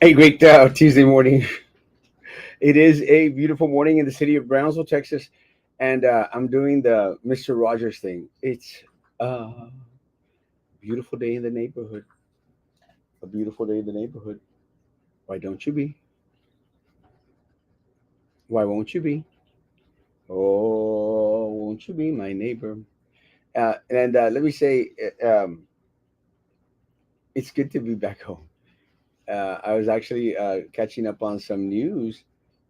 Hey, great Tuesday morning. It is a beautiful morning in the city of Brownsville, Texas, and I'm doing the Mr. Rogers thing. It's a beautiful day in the neighborhood. A beautiful day in the neighborhood. Why don't you be? Why won't you be? Oh, won't you be my neighbor? And let me say, it's good to be back home. I was actually catching up on some news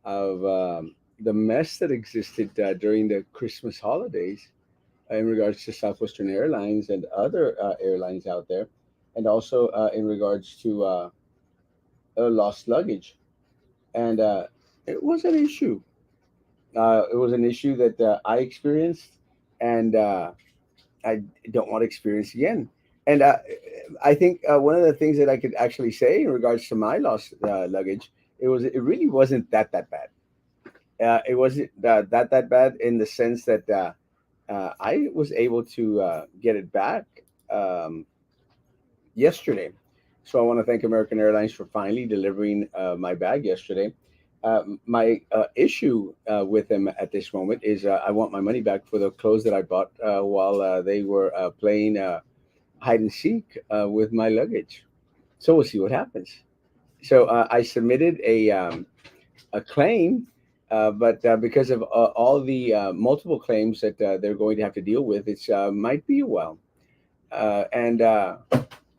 of the mess that existed during the Christmas holidays in regards to Southwestern Airlines and other airlines out there, and also in regards to lost luggage. And it was an issue. It was an issue that I experienced, and I don't want to experience again. And I think one of the things that I could actually say in regards to my lost luggage, it really wasn't that bad. It wasn't that bad in the sense that I was able to get it back um, yesterday. So I want to thank American Airlines for finally delivering my bag yesterday. My issue with them at this moment is I want my money back for the clothes that I bought while they were playing hide and seek with my luggage. So we'll see what happens. So I submitted a claim, but because of all the multiple claims that they're going to have to deal with, it's might be a while, and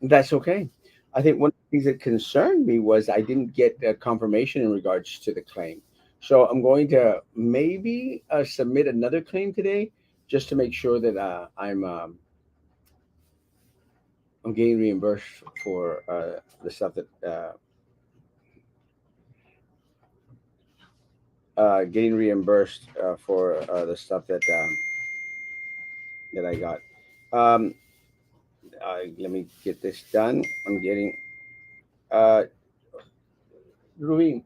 that's okay. I think one of the things that concerned me was I didn't get confirmation in regards to the claim. So I'm going to maybe submit another claim today just to make sure that I'm getting reimbursed for the stuff that getting reimbursed for the stuff that I got. Um, Let me get this done. I'm getting. Rubí,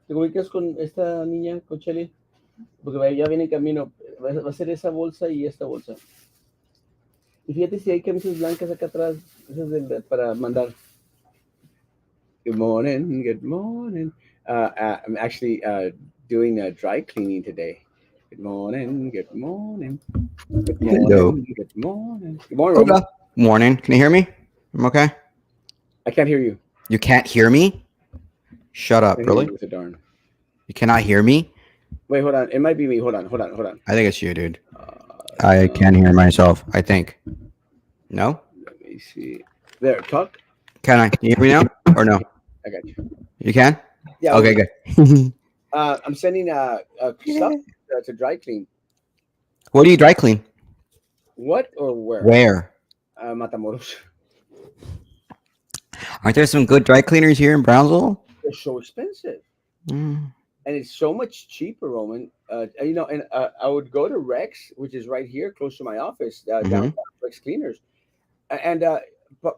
¿te ubicas con esta niña, con Chelly? Porque ya viene en camino. Va a ser esa bolsa y esta bolsa. Y fíjate si hay camisas blancas acá atrás, esas para mandar. Good morning, good morning. I'm actually doing dry cleaning today. Good morning, good morning, good Hello. morning, good morning. Good morning, Roman. Hola. Morning. Can you hear me? I'm okay. I can't hear you. You can't hear me? Shut I up. can't hear Really? you with a darn. You cannot hear me? Wait, hold on. It might be me. Hold on, hold on, hold on. I think it's you, dude. I Uh, can hear myself. I think. No? Let me see. There, talk. Can I? Can you hear me now? Or no? I got you. You can? Yeah, we Okay, can. good. I'm sending stuff Yeah. to dry clean. What do you dry clean? What or where? Where? Matamoros. Aren't there some good dry cleaners here in Brownsville? They're so expensive, Mm. and it's so much cheaper, Roman. And I would go to Rex, which is right here, close to my office, Mm-hmm. downtown Rex Cleaners, and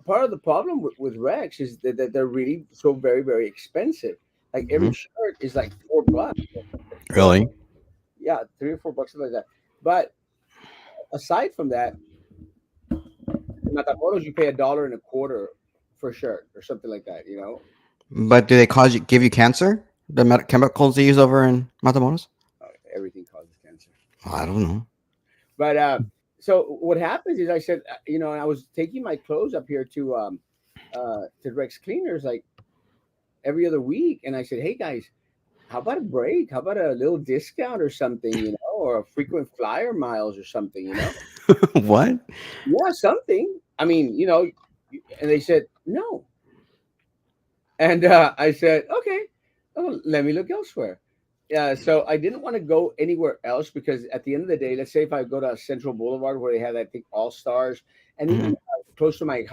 part of the problem with Rex is that they're really so very expensive. Like Mm-hmm. every shirt is like $4, four, Really? yeah, $3 or $4, something like that. But aside from that, in Matamoros, you pay $1.25 for a shirt or something like that. But do they give you cancer? The chemicals they use over in Matamoros? Uh, Everything causes cancer. I don't know. But so what happens is I said, I was taking my clothes up here to Rex Cleaners like every other week, and I said, hey guys, how about a break? How about a little discount or something, or a frequent flyer miles or something. What? Yeah, something. I mean, and they said no. And I said, okay, oh, let me look elsewhere. Yeah, so I didn't want to go anywhere else because at the end of the day, let's say if I go to Central Boulevard where they have, I think, All Stars, and even Mm-hmm. close to my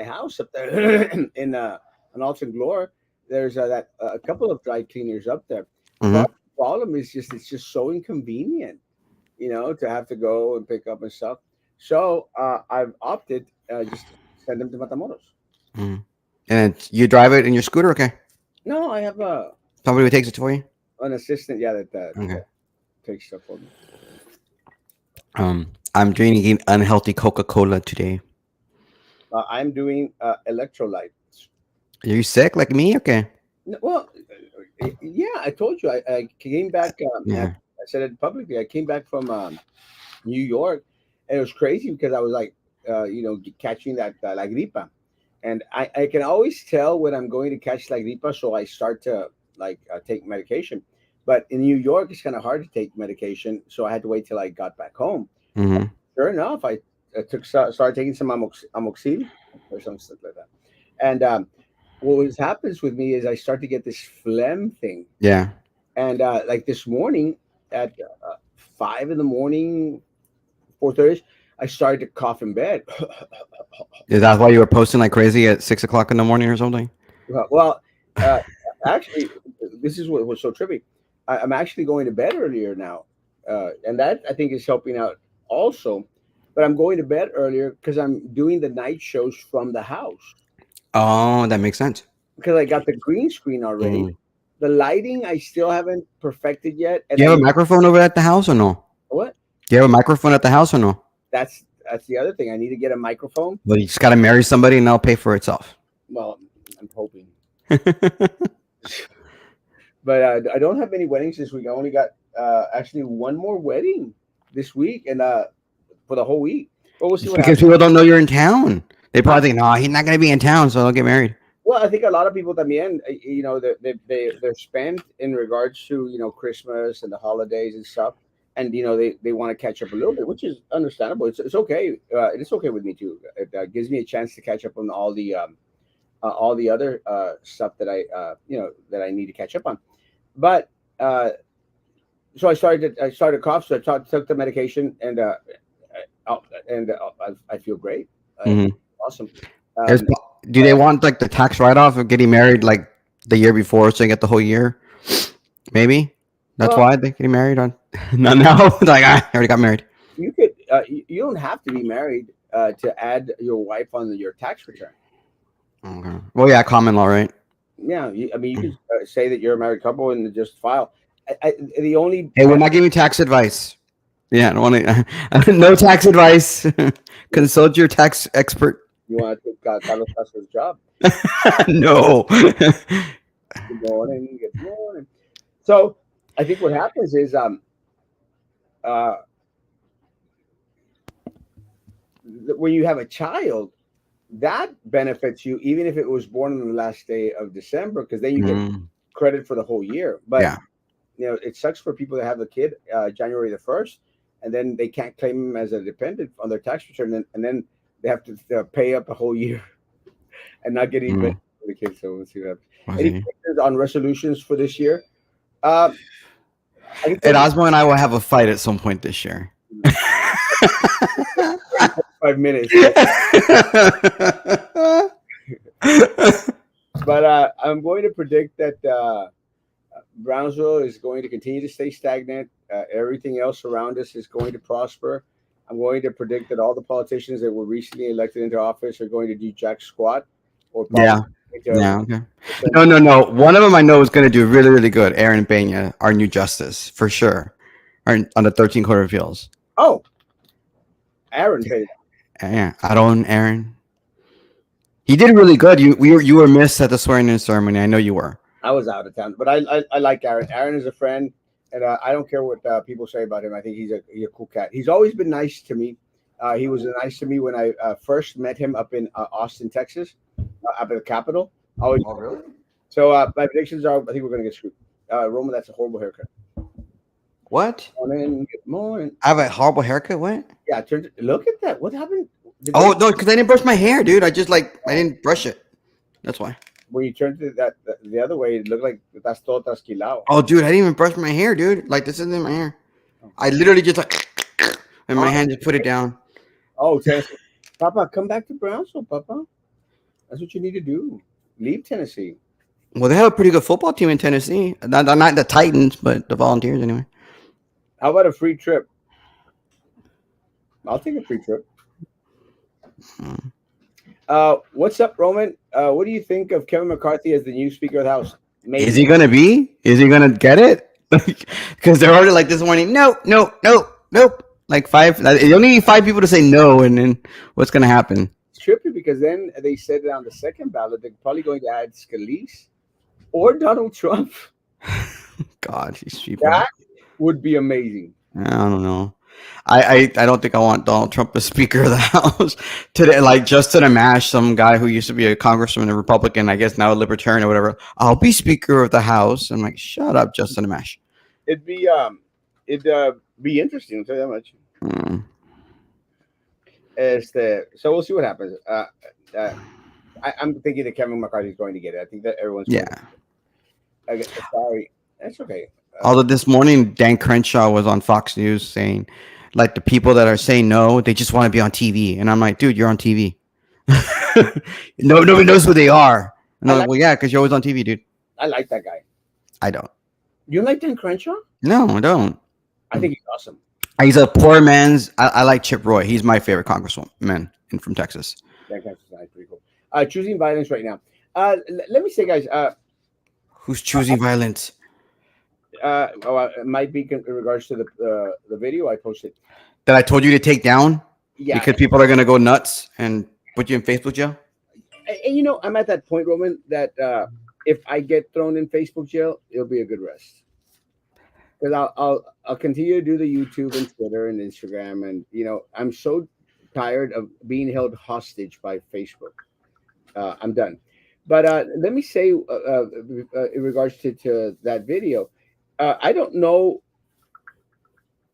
house up there in on Alton Glore, there's that a couple of dry cleaners up there. Part Mm-hmm. of the problem is just it's just so inconvenient, to have to go and pick up and stuff. So I've opted just to send them to Matamoros. Mm-hmm. And you drive it in your scooter? Okay. No, I have Somebody who takes it for you? an assistant, yeah, Okay. that takes stuff for me. I'm drinking unhealthy Coca Cola today. I'm doing electrolytes. Are you sick like me? Okay. Well, yeah, I told you I came back. Yeah. I said it publicly. I came back from New York, and it was crazy because I was like, catching that la gripa, and I can always tell when I'm going to catch la gripa, so I start to take medication. But in New York, it's kind of hard to take medication, so I had to wait till I got back home. Mm-hmm. Sure enough, I started taking some amoxil or something like that, and happens with me is I start to get this phlegm thing, Yeah. and like this morning at 5 in the morning, 4:30, I started to cough in bed. Is that why you were posting like crazy at 6 o'clock in the morning or something? Well, uh, actually, this is what was so trippy. I'm actually going to bed earlier now, and that I think is helping out also. But I'm going to bed earlier because I'm doing the night shows from the house Oh, that makes sense. because I got the green screen already. Mm. The lighting I still haven't perfected yet, Do and you I have a need microphone over at the house or no? what? Do you have a microphone at the house or no? That's the other thing. I need to get a microphone. Well, you just gotta marry somebody and they'll pay for itself. Well, I'm hoping, but I don't have many weddings this week. I only got actually one more wedding this week, and for the whole week. But we'll see It's what because happens. people don't know you're in town. They Uh, probably think, no, he's not gonna be in town, so they'll get married. well, I think a lot of people también, they're spent in regards to Christmas and the holidays and stuff, and they want to catch up a little bit, which is understandable. It's okay. It's okay with me too. It gives me a chance to catch up on all the other stuff that I need to catch up on. But so I started cough, so took the medication, and I feel great. I Hmm. awesome. There's, Um, do they want like the tax write off of getting married like the year before, so they get the whole year? Maybe that's well, why they're getting married on. Not now. Like I already got married. you don't have to be married to add your wife on your tax return. Okay. Well, yeah, common law, right? Yeah, I mean, you can say that you're a married couple and just file. The only Hey, we're not giving tax advice. Yeah, I don't want to. No tax advice. Consult your tax expert. you want to take Carlos Castro's job. No. Good morning, good morning. So I think what happens is uh, when you have a child, that benefits you even if it was born on the last day of December because then you get Mm, credit for the whole year. But yeah. it sucks for people that have a kid January the 1st, and then they can't claim them as a dependent on their tax return, and then they have to pay up a whole year and not get any Mm, benefit for the kids. So we'll see what happens. I Any see. questions on resolutions for this year? Uh, I think we'll Erasmo and I will have a fight at some point this year. already 5 minutes. So, but I'm going to predict that Brownsville is going to continue to stay stagnant. Everything else around us is going to prosper. I'm going to predict that all the politicians that were recently elected into office are going to do jack squat, or probably Yeah. to Yeah. Okay. No, no, no. One of them I know is going to do really, really good. Aaron Pena, our new justice, for sure. On the 13 Court of Appeals. oh, Aaron paid. Yeah. Aaron. He did really good. You were missed at the swearing in ceremony. I know you were. I was out of town, but I like Aaron. Aaron is a friend, and I don't care what people say about him. I think he's a cool cat. He's always been nice to me. He was nice to me when I first met him up in Austin, Texas, up at the Capitol. Always. Oh, really? So my predictions are, I think we're going to get screwed. Roman, that's a horrible haircut. What? Morning, good morning. I have a horrible haircut. What? Yeah, look at that. What happened? Did Oh no, because I didn't brush my hair, dude. I didn't brush it. That's why. when you turned it the other way, it looked like that's todo trasquilado. Oh, dude, I didn't even brush my hair, dude. Like this isn't my hair. I literally just like, and my hand just put it down. Oh, Tennessee. Papa, come back to Brownsville, Papa. That's what you need to do. Leave Tennessee. Well, they have a pretty good football team in Tennessee. Not the Titans, but the Volunteers anyway. How about a free trip? I'll take a free trip. Hmm. What's up, Roman? What do you think of Kevin McCarthy as the new Speaker of the House? Maybe. Is he gonna be? Is he gonna get it? Because they're already like this morning. No, no, no, nope. Like five. You only need five people to say no, and then what's gonna happen? It's trippy because then they said that on the second ballot they're probably going to add Scalise or Donald Trump. God, these people. That would be amazing. I don't know. I don't think I want Donald Trump as Speaker of the House today. Like just to the mash, some guy who used to be a congressman, a Republican, I guess now a libertarian or whatever. I'll be Speaker of the House. I'm like, shut up, Justin Amash. It'd be be interesting. I'll tell you that much. Mm, So we'll see what happens. Uh, I'm thinking that Kevin McCarthy is going to get it. I think that everyone's going to. yeah. Sorry, that's okay. Although this morning Dan Crenshaw was on Fox News saying, like the people that are saying no, they just want to be on TV, and I'm like, dude, you're on TV. No, nobody knows who they are. And I I'm like, like well, yeah, because you're always on TV, dude. I like that guy. I don't. You like Dan Crenshaw? No, I don't. I think he's awesome. He's a poor man's. I like Chip Roy. He's my favorite congressman from Texas. Dan Crenshaw is pretty cool. Choosing violence right now. Let me say, guys. Who's choosing violence? It might be in regards to the video I posted. That I told you to take down Yeah, because people are gonna go nuts and put you in Facebook jail. and you know, I'm at that point, Roman, that if I get thrown in Facebook jail, it'll be a good rest because I'll continue to do the YouTube and Twitter and Instagram, and you know, I'm so tired of being held hostage by Facebook. I'm done. But let me say, in regards to that video, I don't know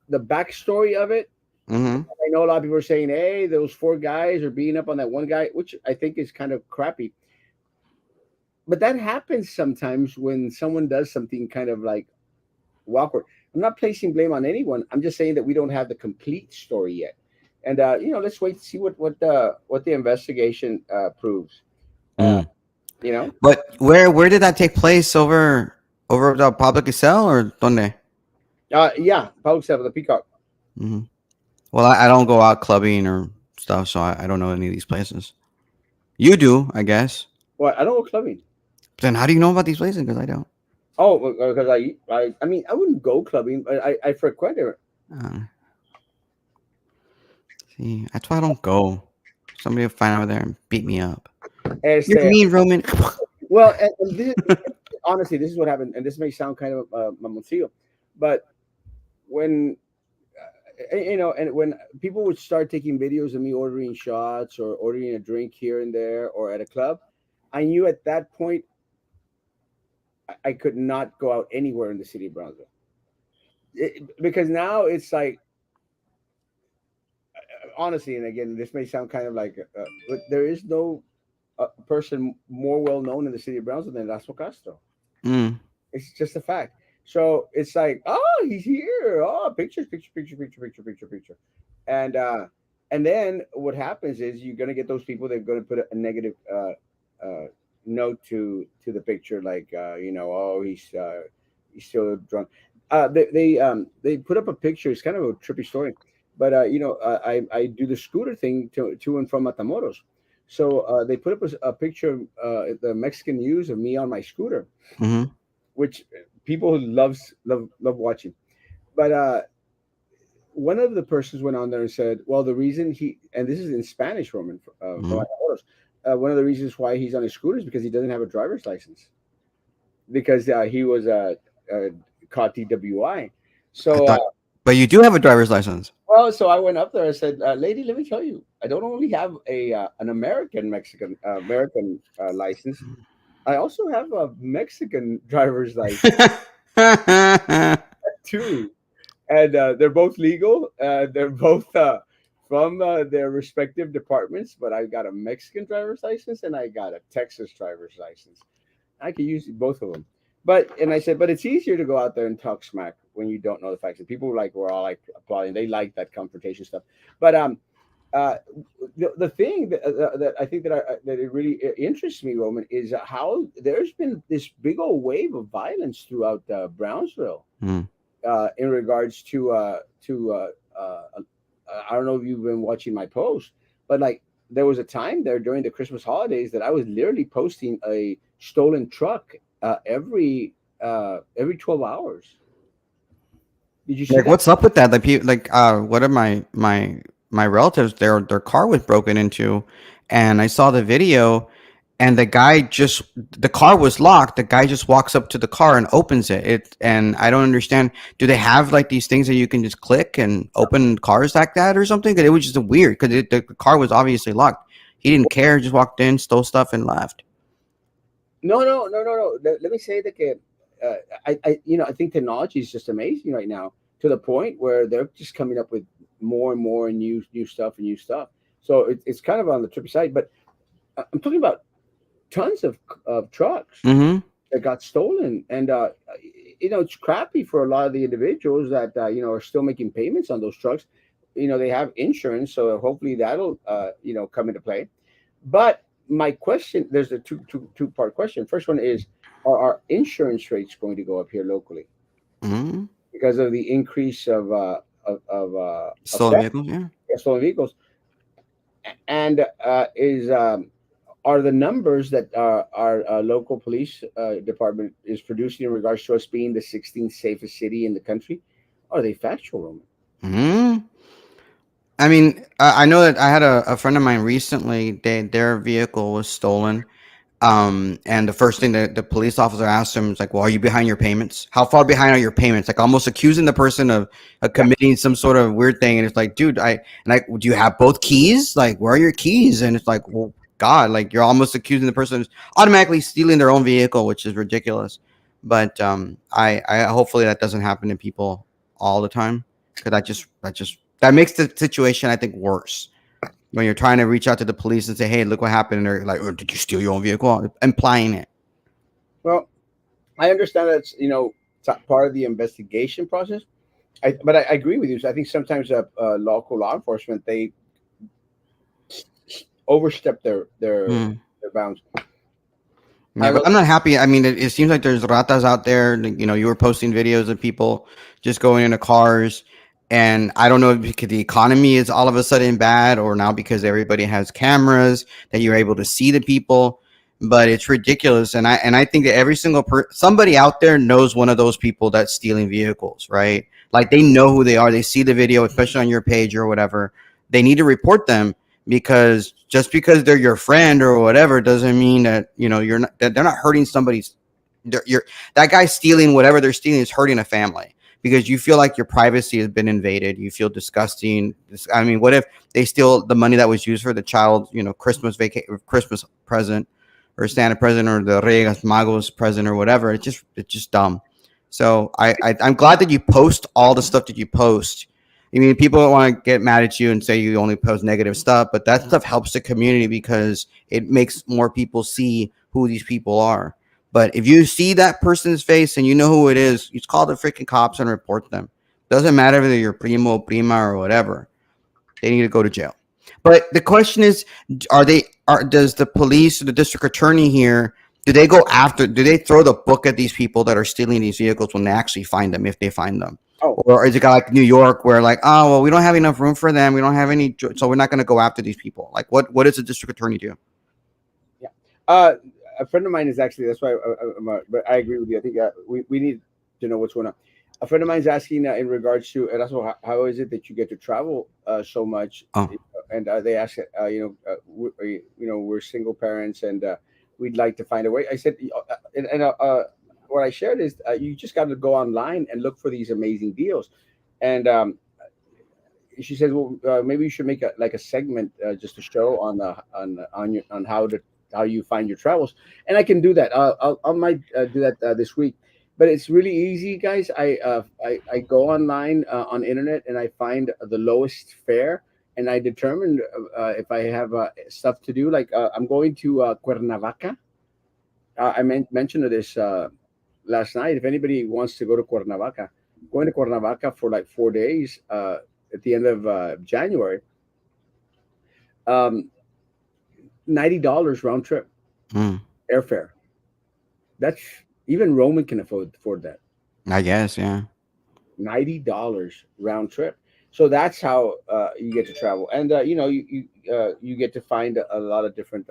the backstory of it. Mm-hmm. I know a lot of people are saying, "Hey, those four guys are beating up on that one guy," which I think is kind of crappy. But that happens sometimes when someone does something kind of like awkward. I'm not placing blame on anyone. I'm just saying that we don't have the complete story yet, and you know, let's wait to see what the investigation proves. Uh, Mm. you know, But where did that take place? Over the public cell or donde? yeah, public stuff, the Peacock. Mm-hmm. Well, I don't go out clubbing or stuff, so I don't know any of these places. You do, I guess. Well, I don't go clubbing. Then how do you know about these places? Because I don't. Oh, because I mean, I wouldn't go clubbing, but I frequent it. Uh, see, that's why I don't go. Somebody will find out there and beat me up. You're Este, mean, Roman. well, and honestly, this is what happened, and this may sound kind of mamoncillo, but when you know, and when people would start taking videos of me ordering shots or ordering a drink here and there or at a club, I knew at that point I could not go out anywhere in the city of Brownsville because now it's like honestly, and again, this may sound kind of like, but there is no person more well known in the city of Brownsville than Erasmo Castro. Mm. It's just a fact. So it's like, oh, he's here. Oh, pictures, picture, picture, picture, picture, picture, picture, and and then what happens is you're gonna get those people that are gonna put a negative note to the picture, like you know, oh, he's still drunk. They put up a picture. It's kind of a trippy story, but you know, I do the scooter thing to and from Matamoros. So they put up a picture of the Mexican news of me on my scooter, Mm-hmm. which people love watching. But one of the persons went on there and said, "Well, the reason he and this is in Spanish, Roman from Mm-hmm. Matamoros, one of the reasons why he's on his scooter is because he doesn't have a driver's license because he was caught DWI." I So thought, but you do have a driver's license. well, so I went up there. I said, "Lady, let me tell you, I don't only have a an American license. I also have a Mexican driver's license too, and they're both legal. They're both from their respective departments. But I got a Mexican driver's license and I got a Texas driver's license. I could use both of them. But and I said, but it's easier to go out there and talk smack when you don't know the facts. And people like were all like applauding. They like that confrontation stuff. But uh, the thing that I think that it really interests me, Roman, is how there's been this big old wave of violence throughout Brownsville Mm. in regards to I don't know if you've been watching my post, but like there was a time there during the Christmas holidays that I was literally posting a stolen truck every 12 hours. Did you see Like, that? what's up with that? Like, people, like, what are my my relatives, their car was broken into, and I saw the video, and the car was locked. The guy just walks up to the car and opens it. And I don't understand. Do they have like these things that you can just click and open cars like that or something? 'Cause it was just weird because the car was obviously locked. He didn't care, just walked in, stole stuff, and left. No, no, no, no, no. Let me say that uh, I think technology is just amazing right now to the point where they're just coming up with more and more new stuff and new stuff. So it's kind of on the trippy side, but I'm talking about tons of trucks Mm-hmm. that got stolen, and it's crappy for a lot of the individuals that are still making payments on those trucks. They have insurance, so hopefully that'll come into play. But my question, there's a two-part question. First one is, are our insurance rates going to go up here locally Mm-hmm. because of the increase of Stolen theft, vehicles, yeah. stolen vehicles? And is are the numbers that our local police department is producing in regards to us being the 16th safest city in the country, are they factual, Roman? Mm-hmm. I mean, I know that I had a friend of mine recently. Their vehicle was stolen. And the first thing that the police officer asked him is like, "Well, are you behind your payments? How far behind are your payments?" Like almost accusing the person of Yeah. committing some sort of weird thing. And it's like, dude, do you have both keys? Like, where are your keys? And it's like, well, God, like you're almost accusing the person of automatically stealing their own vehicle, which is ridiculous. But I hopefully that doesn't happen to people all the time because that makes the situation I think worse when you're trying to reach out to the police and say, "Hey, look what happened," and they're like, "Oh, did you steal your own vehicle?" Implying it. Well, I understand that's part of the investigation process. But I agree with you. So I think sometimes local law enforcement, they overstep Hmm. their bounds. Yeah, I but know. I'm not happy. I mean, it seems like there's ratas out there. You were posting videos of people just going into cars, and I don't know if because the economy is all of a sudden bad, or now because everybody has cameras that you're able to see the people. But it's ridiculous, and I think that every single somebody out there knows one of those people that's stealing vehicles, right? Like they know who they are. They see the video, especially on your page or whatever. They need to report them because just because they're your friend or whatever doesn't mean that you're not that they're not hurting somebody's you're that guy stealing whatever they're stealing is hurting a family because you feel like your privacy has been invaded. You feel disgusting. I mean, what if they steal the money that was used for the child Christmas present or Santa present or the Reyes Magos present or whatever? It's just dumb. So I'm glad that you post all the stuff that you post. I mean, people don't want to get mad at you and say you only post negative stuff, but that stuff helps the community because it makes more people see who these people are. But if you see that person's face and you know who it is, you just call the freaking cops and report them. Doesn't matter whether you're primo, prima, or whatever. They need to go to jail. But the question is, does the police or the district attorney here do they throw the book at these people that are stealing these vehicles when they actually find them, if they find them? Oh, Or is it kind of like New York where like, oh well, we don't have enough room for them. We don't have any, so we're not going to go after these people. Like, what does the district attorney do? yeah. A friend of mine is actually, that's why but I agree with you. I think we need to know what's going on. A friend of mine is asking in regards to Erasmo, how is it that you get to travel so much? Oh, And they ask, we're single parents and we'd like to find a way. I said, what I shared is you just got to go online and look for these amazing deals. And she says, well, maybe you should make a segment just to show on how you find your travels, and I can do that. I might do that this week, but it's really easy, guys. I go online on internet and I find the lowest fare, and I determine if I have stuff to do. Like I'm going to Cuernavaca. Mentioned this last night. If anybody wants to go to Cuernavaca, going to Cuernavaca for like 4 days at the end of January, um, $90 round trip mm, airfare. That's even Roman can afford that. I guess, yeah. $90 round trip. So that's how you get to travel, and you get to find a lot of different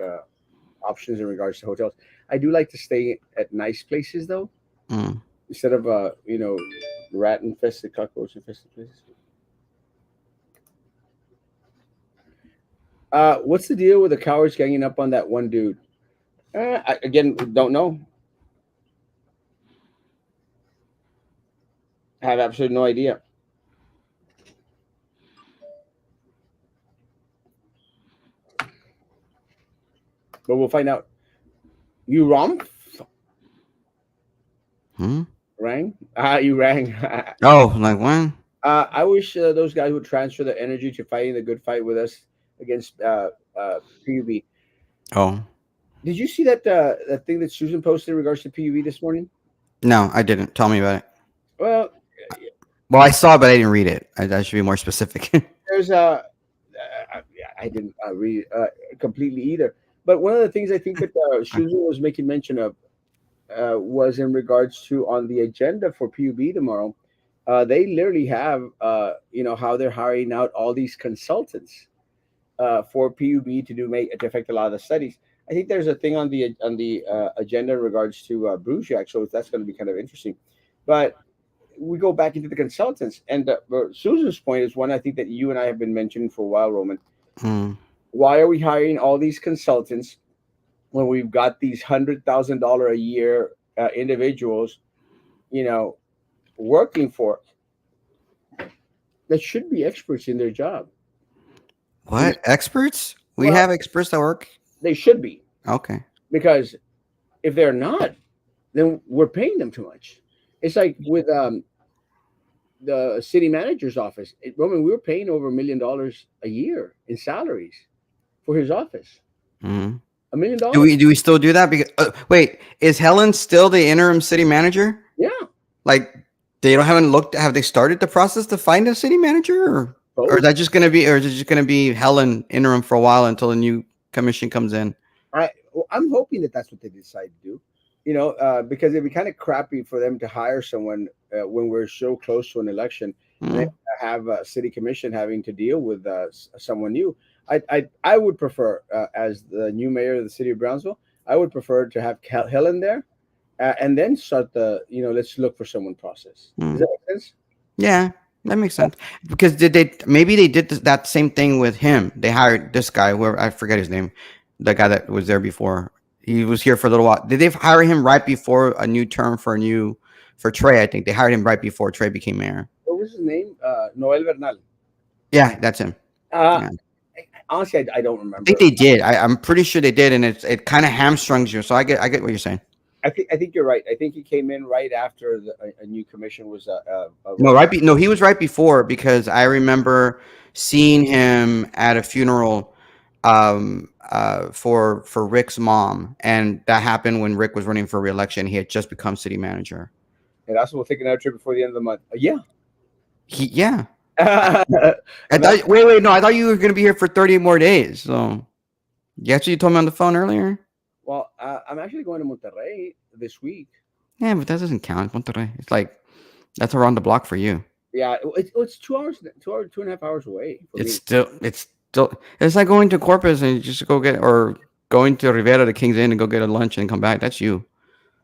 options in regards to hotels. I do like to stay at nice places though, Mm. instead of rat infested, cockroach infested places. What's the deal with the cowards ganging up on that one dude? Again, don't know. Have absolutely no idea. But we'll find out. You Hmm? rang? You rang. Oh, like when? I wish those guys would transfer their energy to fighting the good fight with us against PUB. Oh, Did you see that thing that Susan posted in regards to PUB this morning? no, I didn't. Tell me about it. Well, Well, I saw it, but I didn't read it. I should be more specific. there's a I didn't read completely either. But one of the things I think that Susan was making mention of was in regards to on the agenda for PUB tomorrow. They literally have, how they're hiring out all these consultants for PUB to do make to affect a lot of the studies. I think there's a thing on the agenda in regards to Bruciak, so that's going to be kind of interesting. But we go back into the consultants, and Susan's point is one I think that you and I have been mentioning for a while, Roman. Mm. Why are we hiring all these consultants when we've got these $100,000 a year individuals, you know, working for that should be experts in their job? You know, What experts? We well, have experts that work. they should be, Okay. because if they're not, then we're paying them too much. It's like with the city manager's office. Roman, we were paying over $1 million a year in salaries for his office. Mm. Do $1 million. we still do that? Because wait, is Helen still the interim city manager? Yeah, Like they don't haven't looked. Have they started the process to find a city manager, or is both. that just gonna be, or is it just gonna be Helen interim for a while until a new commission comes in? I'm hoping that that's what they decide to do. Because it'd be kind of crappy for them to hire someone when we're so close to an election, and then Mm. have a city commission having to deal with someone new. I would prefer, as the new mayor of the city of Brownsville, I would prefer to have Helen there, and then start the let's look for someone process. Does Mm. that make sense? Yeah, that makes sense. Because did they maybe they did that same thing with him? They hired this guy, whoever I forget his name, the guy that was there before. He was here for a little while. Did they hire him right before a new term for Trey? I think they hired him right before Trey became mayor. What was his name? Noel Bernal. Yeah, that's him. Uh, Yeah. Honestly, I don't I think remember. they did. I'm pretty sure they did, and it kind of hamstrings you. So I get what you're saying. I think you're right. I think he came in right after a new commission was No, rolled out. no, he was right before because I remember seeing him at a funeral for Rick's mom, and that happened when Rick was running for reelection. He had just become city manager. And also, we'll take another trip before the end of the month. Yeah. Yeah. I, I And that, thought wait, no, I thought you were gonna be here for 30 more days. So you actually told me on the phone earlier. well, I'm actually going to Monterrey this week. Yeah, but that doesn't count. Monterrey. It's like that's around the block for you. Yeah, it's 2 hours, 2 hours, 2.5 hours away for me. It's like going to Corpus and just go get, or going to Rivera to King's Inn and go get a lunch and come back. That's you.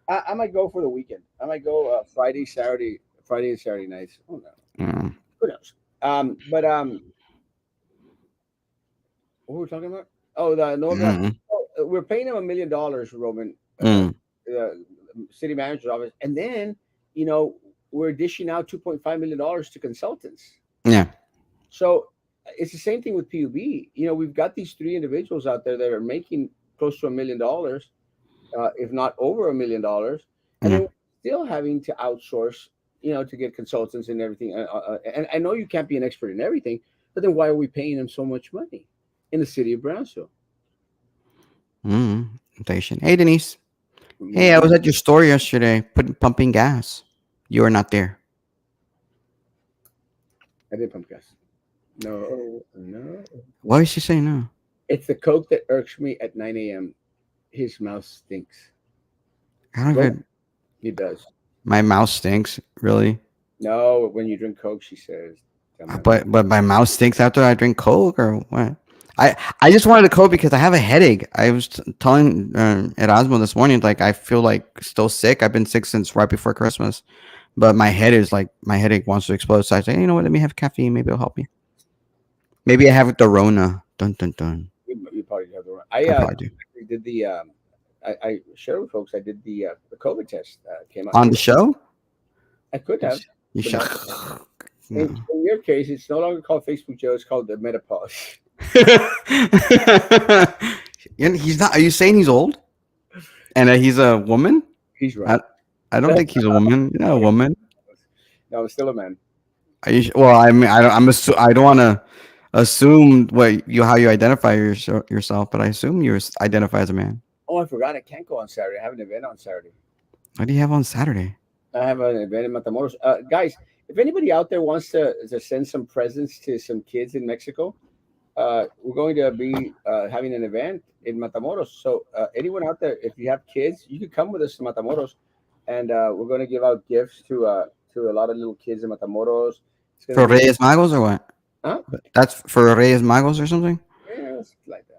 I might go for the weekend. I might go Friday and Saturday nights. Oh no, Mm. who knows? But what were we talking about? Oh, the Nova. Mm. Oh, we're paying him $1 million, Roman, Mm. the city manager's office, and then you know we're dishing out $2.5 million to consultants. Yeah. So it's the same thing with PUB. We've got these three individuals out there that are making close to $1 million, if not over $1 million, and then Yeah. we're still having to outsource, to get consultants and everything. And I know you can't be an expert in everything, but then why are we paying them so much money in the city of Brownsville? Mm. Inflation. Hey, Denise. Hey, I Morning. was at your store yesterday, pumping gas. You were not there. I did pump gas. No, no. Why is she saying no? It's the Coke that irks me at 9 a.m. His mouth stinks. I don't Well, even. he does. My mouth stinks. Really. No, when you drink Coke, she says, "Tell my mouth." But my mouth stinks after I drink Coke or what? I just wanted a Coke because I have a headache. I was telling Erasmo this morning, like I feel like still sick. I've been sick since right before Christmas, but my headache wants to explode. So I say, you know what? Let me have caffeine. Maybe it'll help me. Maybe I have the Rona. Dun dun dun. probably have the right. I probably do. Actually did the I shared with folks. I did the COVID test. Came out On the negative. show? I could have, You but should. not. No. In your case, it's no longer called Facebook Joe. It's called the menopause. And he's not. Are you saying he's old and he's a woman? He's right. I, I don't think he's a woman. You're not a woman. No, I'm still a man. Are you, well, I mean, I don't. I don't want to assume what you how you identify yourself, but I assume you identify as a man. Oh, I forgot. I can't go on Saturday. I have an event on Saturday. What do you have on Saturday? I have an event in Matamoros. Guys, if anybody out there wants to send some presents to some kids in Mexico, we're going to be having an event in Matamoros. So anyone out there, if you have kids, you can come with us to Matamoros, and we're going to give out gifts to a lot of little kids in Matamoros. It's going to For be, Reyes Magos or what? huh? That's for Reyes Magos or something. Yeah, it's like that.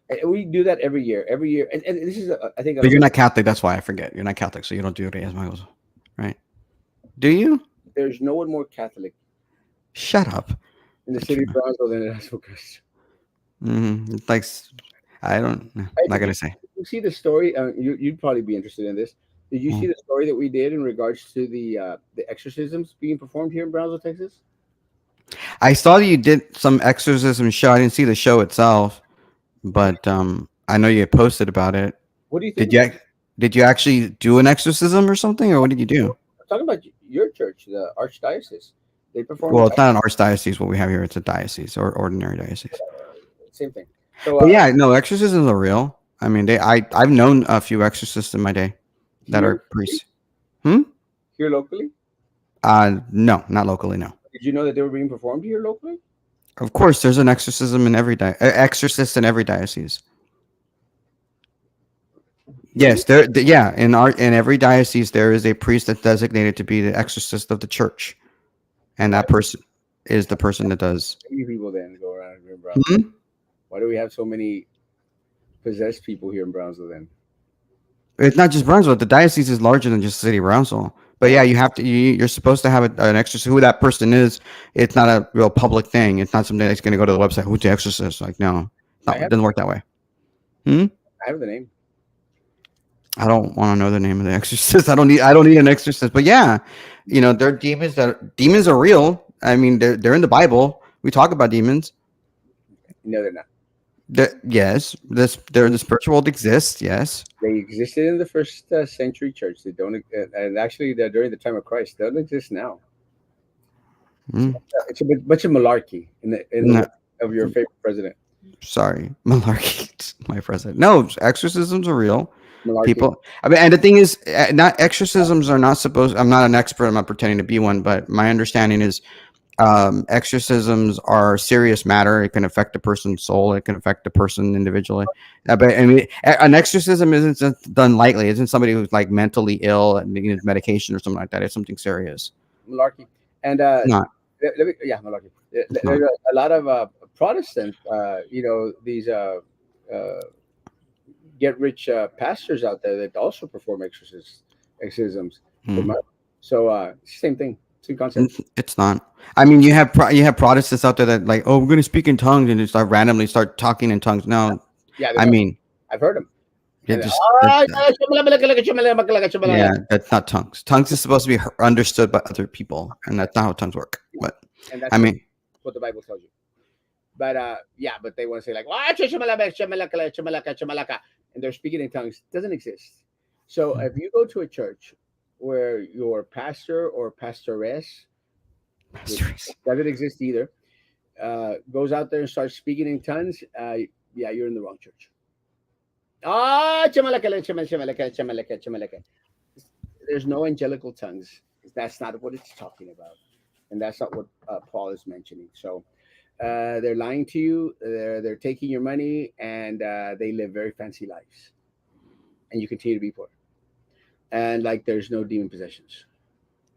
And we do that every year, and this is I think But you're not Catholic. That's why I forget. You're not Catholic, so you don't do Reyes Magos, right? Do you? there's no one more Catholic Shut up. in the Not city true. of Brownsville than Erasmo. It's like I don't. No, Hey, not gonna say. you see the story? You'd probably be interested in this. Did you see Mm. the story that we did in regards to the exorcisms being performed here in Brownsville, Texas? I saw that you did some exorcism show. I didn't see the show itself, but I know you had posted about it. What do you Did think? you did you actually do an exorcism or something, or what did you do? I'm talking about your church, the Archdiocese. They performed Well, it's not an archdiocese. What we have here, it's a diocese or ordinary diocese. same thing. So But yeah, no, exorcisms are real. I mean, I've known a few exorcists in my day that here, are priests. Hmm. here locally, No, not locally. No. did you know that they were being performed here locally? Of course, there's an exorcism in every exorcist in every diocese. Really? Yes, yeah, in every diocese there is a priest that's designated to be the exorcist of the church, and Why that person is the person that does. do many people then go around here in Brownsville? Hmm? Why do we have so many possessed people here in Brownsville then? It's not just Brownsville. The diocese is larger than just the city of Brownsville. But yeah, you have to. You're supposed to have an exorcist. Who that person is, it's not a real public thing. It's not something that's going to go to the website. Who's the exorcist? Like, no, I it have doesn't work that way. Hmm? I have the name. I don't want to know the name of the exorcist. I don't need an exorcist. But yeah, there are demons are real. I mean, they're in the Bible. We talk about demons. No, they're not. Yes, the spiritual world exists. Yes. They existed in the first century church. They don't, and actually, during the time of Christ, they don't exist now. Mm, It's a bunch of malarkey in the no, words of your favorite president. sorry, malarkey. My president. No, exorcisms are real. Malarkey. People. I mean, and the thing is, not exorcisms are not supposed. I'm not an expert. I'm not pretending to be one, but my understanding is exorcisms are serious matter. It can affect a person's soul. It can affect a person individually. But I mean, an exorcism isn't just done lightly. It isn't somebody who's like mentally ill and needs medication or something like that. It's something serious. Malarkey. And It's not. yeah, malarkey. It's There's not. a lot of Protestant, these uh, get rich pastors out there that also perform exorcisms for Mm. money. So same thing, same concept. It's not. I mean, you have Protestants out there that like, oh, we're going to speak in tongues and just start randomly start talking in tongues. No, Yeah, they I don't. mean, I've heard them. it And just yeah, that's not tongues. Tongues is supposed to be understood by other people, and that's not how tongues work. But and I that's mean, what the Bible tells you. But yeah, but they want to say like, and they're speaking in tongues. Doesn't exist. So if you go to a church where your pastor or pastoress, which doesn't exist either, goes out there and starts speaking in tongues, yeah, you're in the wrong church. Ah, there's no angelical tongues. That's not what it's talking about, and that's not what Paul is mentioning. So they're lying to you. They're taking your money, and they live very fancy lives, and you continue to be poor. And like, there's no demon possessions.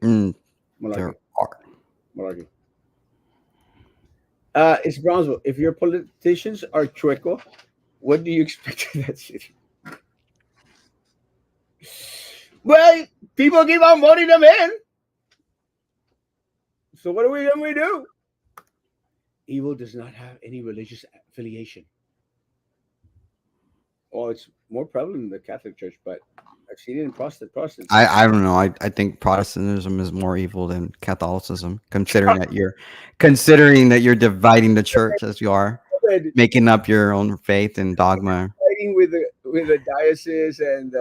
mm, Malarkey, there are. malarkey. It's Brownsville. If your politicians are chueco, what do you expect of that city? Well, people keep on voting them in. So what are we going to do? Evil does not have any religious affiliation. Well, it's more prevalent in the Catholic Church, but I've seen it in Protestants too. I don't know. I think Protestantism is more evil than Catholicism, considering that you're dividing the church as you are, But making up your own faith and dogma. fighting with the diocese and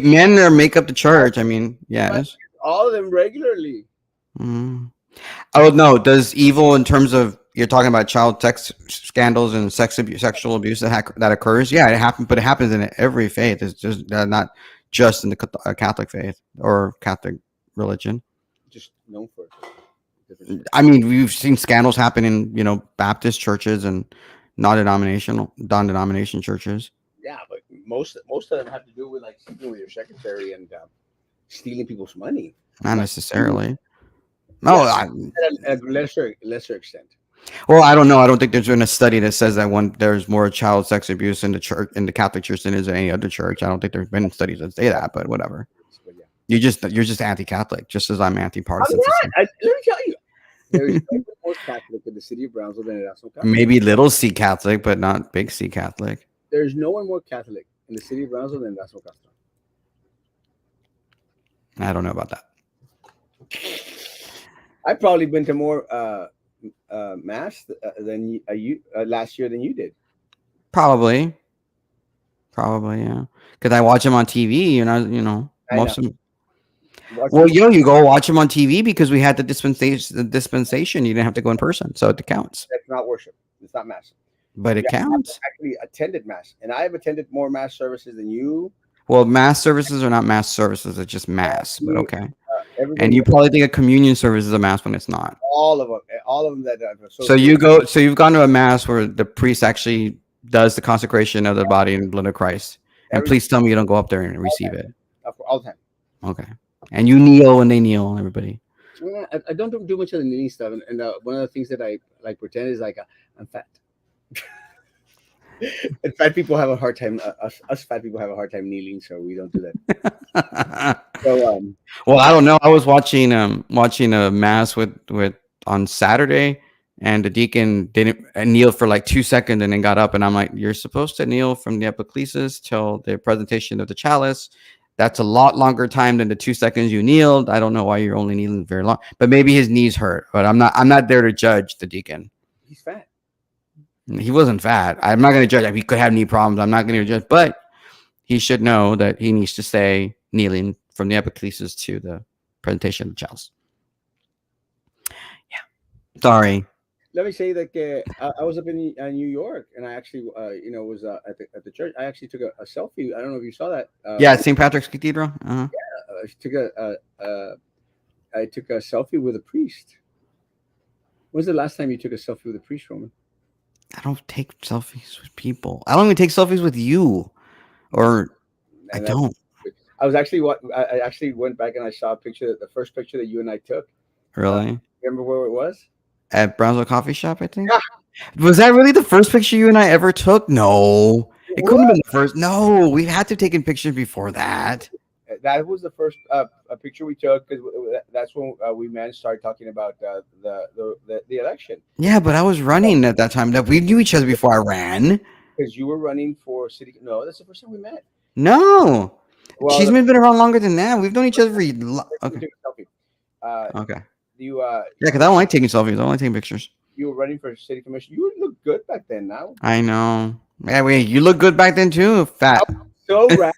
Men that make up the church. I mean, yes. all of them regularly. Mm. Oh no, does evil in terms of you're talking about child sex scandals and sexual abuse that occurs? Yeah, it happens, but it happens in every faith. It's just not just in the Catholic faith or Catholic religion. Just known for different churches. I mean, we've seen scandals happen in Baptist churches and non-denomination churches. Yeah, but most of them have to do with like sleeping with your secretary and stealing people's money. Not Not necessarily. No, yeah, at a lesser extent. well, I don't know. I don't think there's been a study that says that there's more child sex abuse in the church in the Catholic Church than is in any other church. I don't think there's been studies that say that, but whatever. But yeah, You're just anti-Catholic, just as I'm I'm not. anti-Protestantism. Let me tell you, there's no more Catholic in the city of Brownsville than Erasmo Catholic. Maybe little C Catholic, but not big C Catholic. There's no one more Catholic in the city of Brownsville than Erasmo Catholic. I don't know about that. I've probably been to more mass than you last year than you did. Probably, yeah. Because I watch them on TV, and I know. most of them. Watch Well, them. you go watch them on TV because we had the dispensation. The dispensation, you didn't have to go in person, so it counts. That's not worship. It's not mass. But it Yeah, I've counts. actually attended mass, and I have attended more mass services than you. Well, mass services are not mass services; it's just mass. But You, okay. And everybody, you probably think a communion service is a mass when it's not. all of them that I've So associated. you've gone to a mass where the priest actually does the consecration of the body and blood of Christ. And Every please tell me you don't go up there and receive it. all the time. Okay. And you kneel when they kneel, everybody. Yeah, I don't do much of the kneeling stuff, and one of the things that I like pretend is like I'm fat. And fat people have a hard time. Us fat people have a hard time kneeling, so we don't do that. So Well, I don't know. I was watching a mass with on Saturday, and the deacon didn't kneel for like 2 seconds and then got up, and I'm like, you're supposed to kneel from the epiclesis till the presentation of the chalice. That's a lot longer time than the 2 seconds you kneeled. I don't know why you're only kneeling very long, but maybe his knees hurt. But I'm not there to judge the deacon. he's fat. He wasn't fat. I'm not going to judge him. He could have knee problems. I'm not going to judge, but he should know that he needs to stay kneeling from the epiclesis to the presentation of the chalice. Yeah. Sorry. Let me say that I was up in New York, and I actually, was at the church. I actually took a selfie. I don't know if you saw that. Yeah, St. Patrick's Cathedral. Uh-huh. I took I took a selfie with a priest. When's the last time you took a selfie with a priest, Roman? I don't take selfies with people. I don't even take selfies with you, or I And don't I was actually I actually went back and I saw a picture, the first picture that you and I took. really. Remember where it was? At Brownsville Coffee Shop, I think. Yeah. Was that really the first picture you and I ever took? No, it couldn't have What? been the first. No, we had to have taken pictures before that. That was the first picture we took because that's when we man started talking about the election Yeah, but I was running at that time. That we knew each other before I ran. because you were running for city. No, that's the first time we met. No, Well, she's been around longer than that. We've known each other for. we Okay, took a selfie. okay. You Yeah, because I don't like taking selfies. I don't like taking pictures. you were running for city commission. You looked good back then. Now I know. Yeah, wait, you look good back then too. Fat. so round.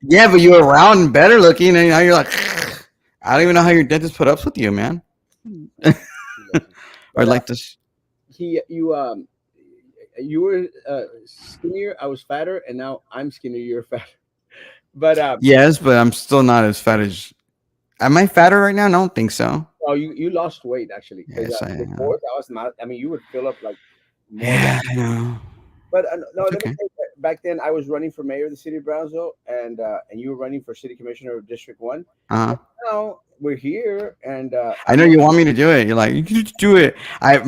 Yeah, but you were round and better looking, and now you're like, I don't even know how your dentist put up with you, man. Or But, like this. you were skinnier. I was fatter, and now I'm skinnier. You're fatter. But Yes, but I'm still not as fat as. Am I fatter right now? I don't think so. oh, you lost weight actually. 'Cause, Yes, I am. before that was not. I mean, you would fill up like more. Yeah, I know. But no, It's let me okay. say that back then I was running for mayor of the city of Brownsville, and you were running for city commissioner of District One. Uh-huh. Now we're here, and I know you want me to do it. You're like, you can do it. I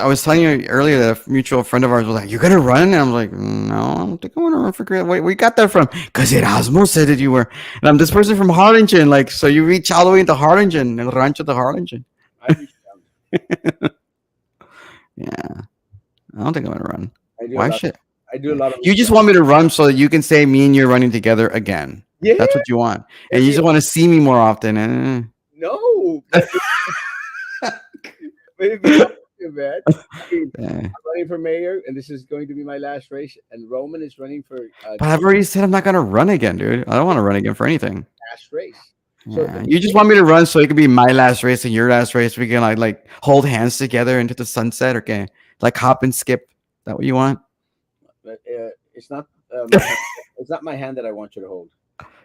was telling you earlier that a mutual friend of ours was like, you're gonna run, and I'm like, no, I don't think I want to run for great. Wait, where you got that from? Because Erasmo said that you were, and I'm this person from Harlingen. Like, so you reach all the way into Harlingen, El Rancho de Harlingen. I reached down. Yeah, I don't think I'm gonna run. I do a Why lot. should? I do a lot of You just research. want me to run so that you can say me and you're running together again. Yeah, That's what you want, and it'd you be just want to see me more often. no, but it'd be awesome, man. I mean, Eh. I'm running for mayor, and this is going to be my last race. And Roman is running for But I've already said I'm not gonna run again, dude. I don't want to run again for anything. last race. So Yeah, you just want me to run so it could be my last race and your last race. We can like hold hands together into the sunset. Okay, like hop and skip. That what you want? it's not my hand. It's not my hand that I want you to hold.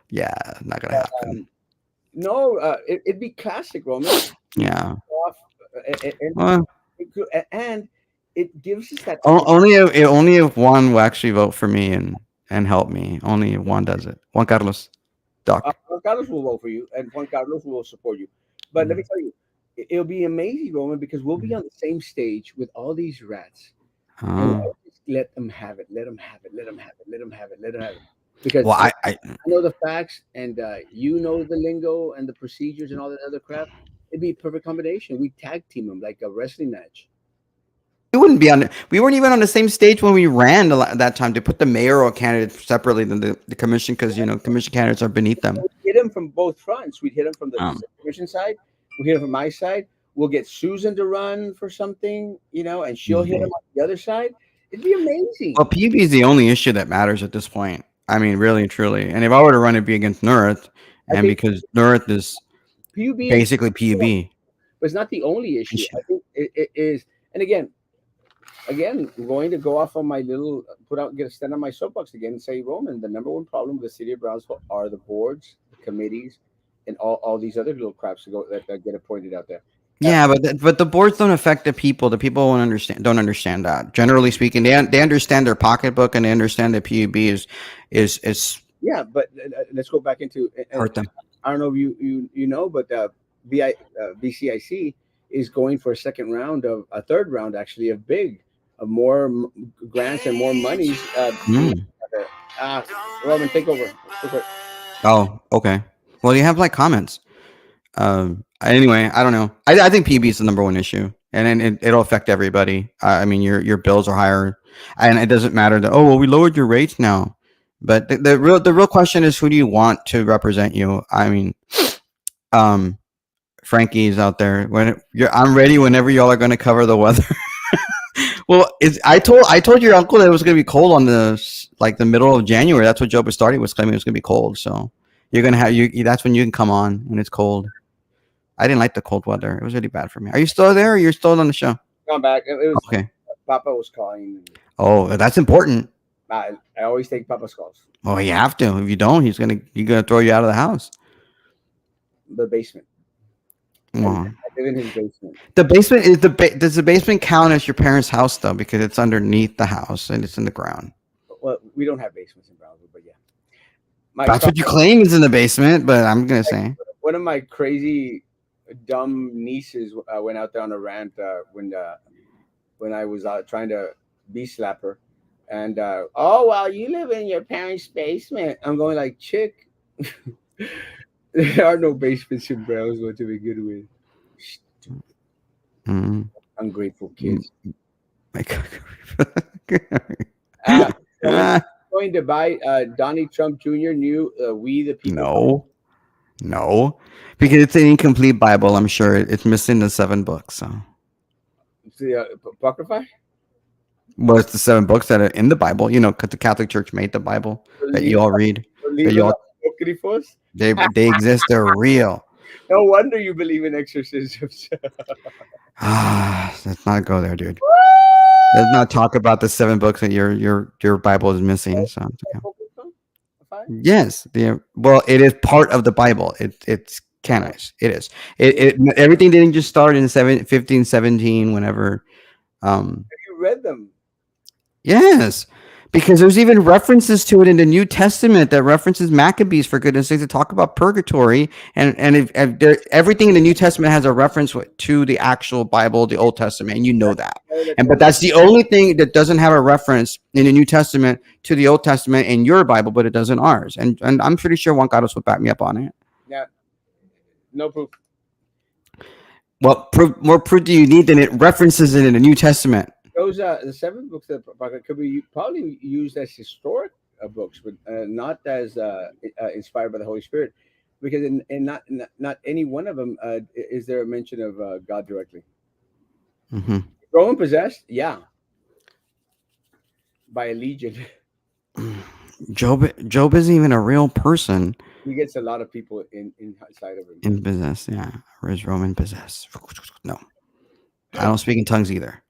Yeah, not gonna happen. Um, no, it'd be classic, Roman. We Yeah. off, and Well, and it gives us that opportunity. only if Juan will actually vote for me and help me. Only if Juan does it. Juan Carlos, Doc. Juan Carlos will vote for you, and Juan Carlos will support you. But let me Mhm. tell you, it'll be amazing, Roman, because we'll be on the same stage with all these rats, and Oh. we'll just let them have it, let them have it, let them have it, let them have it, let them have it. Because Well, I know the facts, and you know the lingo and the procedures and all that other crap. It'd be a perfect combination. We tag team them like a wrestling match. we wouldn't be on. We weren't even on the same stage when we ran that time. To put the mayoral candidates separately than the commission because commission candidates are beneath them. Hit them from both fronts. We'd hit them from the Um, commission side. We hit them from my side. We'll get Susan to run for something, and she'll hit them mhm. on the other side. It'd be Well, amazing. PUB is the only issue that matters at this point. I mean, really and truly. And if I were to run, it'd be against North, I and think because North is PUB is, basically PUB but it's not the only issue. issue. I think it is, and again, I'm going to go off on my little put out get a stand on my soapbox again and say, Roman, the number one problem with the city of Brownsville are the boards, the committees, and all these other little craps that get appointed out there. Uh, Yeah, but the boards don't affect the people. The people won't understand. Don't understand that. Generally speaking, they understand their pocketbook and they understand that PUB is yeah, but let's go back into and hurt them. I don't know if you know, but BCIC is going for a second round of a third round actually of big of more grants and more monies. Mm. Uh, Roman, take over. Real quick. Oh, okay. Well, you have like comments. Anyway, I don't know. I think PB is the number one issue, and then it'll affect everybody. I mean, your bills are higher, and it doesn't matter that oh well we lowered your rates now, but the real question is who do you want to represent you? I mean, um, Frankie's out there I'm ready whenever y'all are going to cover the weather. Well, I told your uncle that it was going to be cold on the middle of January. That's what Joe Bastardi was claiming it was going to be cold. So you're gonna have that's when you can come on when it's cold. I didn't like the cold weather. It was really bad for me. Are you still there or you're still on the show? Come back. It was Okay. Papa was calling. Oh, that's important. I always take Papa's calls. Oh, you have to. If you don't, he's gonna throw you out of the house. The basement. Well, I live in his basement. the basement is does the basement count as your parents' house though? Because it's underneath the house and it's in the ground. Well, we don't have basements in Brownsville, but yeah. My That's car, what you claim is in the basement, but I'm gonna say one of my crazy, dumb nieces went out there on a rant when I was out trying to be slapper, and oh well, you live in your parents' basement. I'm going like, chick, there are no basements in Brownsville to begin with. mm, Ungrateful mm, kids. like Uh, Roman, going to buy Donnie Trump Jr. new "We the People." no, no, because it's an incomplete Bible. I'm sure it's missing the 7 books. So, The Apocrypha. well, it's the 7 books that are in the Bible. Because the Catholic Church made the Bible that you all read. That you Libros all Apócrifos. they exist. They're real. No wonder you believe in exorcisms. Let's not go there, dude. Let's not talk about the 7 books that your Bible is missing. So it's okay. Apocrypha? Fine. Yes, well, it is part of the Bible. It's canonized. It is. Everything didn't just start in 1517. Whenever. Um, You read them. yes, because there's even references to it in the New Testament that references Maccabees for goodness sake to talk about purgatory and everything in the New Testament has a reference to the actual Bible, the Old Testament, and you know that. But that's the only thing that doesn't have a reference in the New Testament to the Old Testament in your Bible, but it does in ours. And I'm pretty sure Juan Carlos would back me up on it. Yeah, no proof. Well, more proof do you need than it references it in the New Testament? those the seven books of the Apocrypha could be probably used as historic books, but not as inspired by the Holy Spirit, because not any one of them is there a mention of God directly. Hmm. Roman possessed, yeah, by a legion. Job isn't even a real person He gets a lot of people inside of him. in possessed. Yeah, or is Roman possessed? No, I don't speak in tongues either.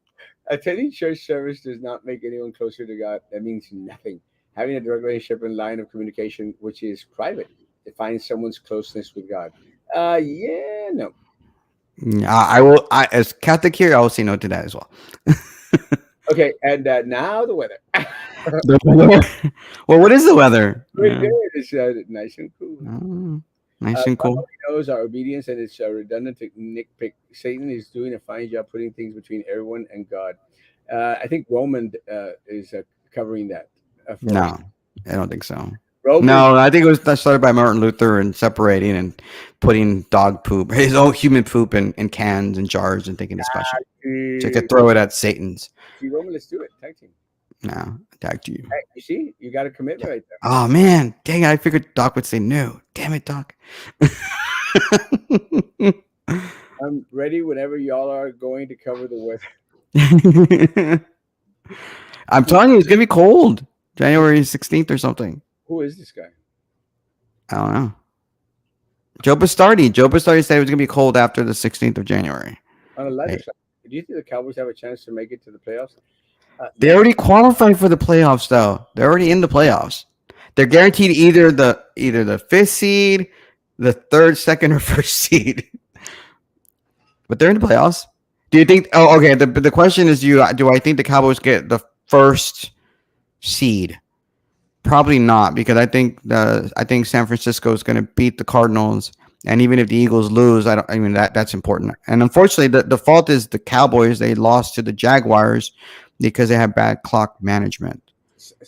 Attending church service does not make anyone closer to God. That means nothing. Having a direct relationship and line of communication, which is private, defines someone's closeness with God. Yeah, no. I will. I as Catholic here, I will say no to that as well. Okay, and now the weather. The weather. Well, what is the weather? Very Yeah. good. It's nice and cool. Oh, nice and God cool. only knows our obedience, and it's redundant to nitpick. Satan is doing a fine job putting things between everyone and God. I think Roman is covering that for us. No, I don't think so. Roman, No, I think it was that started by Martin Luther and separating and putting dog poop, his own human poop in cans and jars and thinking it's special. So you see, could throw it at Satan's. Roman, let's do it. Tag team. No, attack to you. Hey, you see, you got a commitment right there. Oh man, dang it! I figured Doc would say no. Damn it, Doc. I'm ready whenever y'all are going to cover the weather. I'm telling you, it's gonna be cold. January 16th or something. Who is this guy? I don't know. Joe Bastardi. Joe Bastardi said it was gonna be cold after the 16th of January. On a lighter Hey, side, do you think the Cowboys have a chance to make it to the playoffs? they Next, already qualified for the playoffs, though. They're already in the playoffs. They're guaranteed either the fifth seed, the third, second, or first seed. But they're in the playoffs. Do you think? Oh, okay. The question is, do I think the Cowboys get the first seed? Probably not, because I think San Francisco is going to beat the Cardinals, and even if the Eagles lose, I don't. I mean that's important. And unfortunately, the fault is the Cowboys. They lost to the Jaguars because they had bad clock management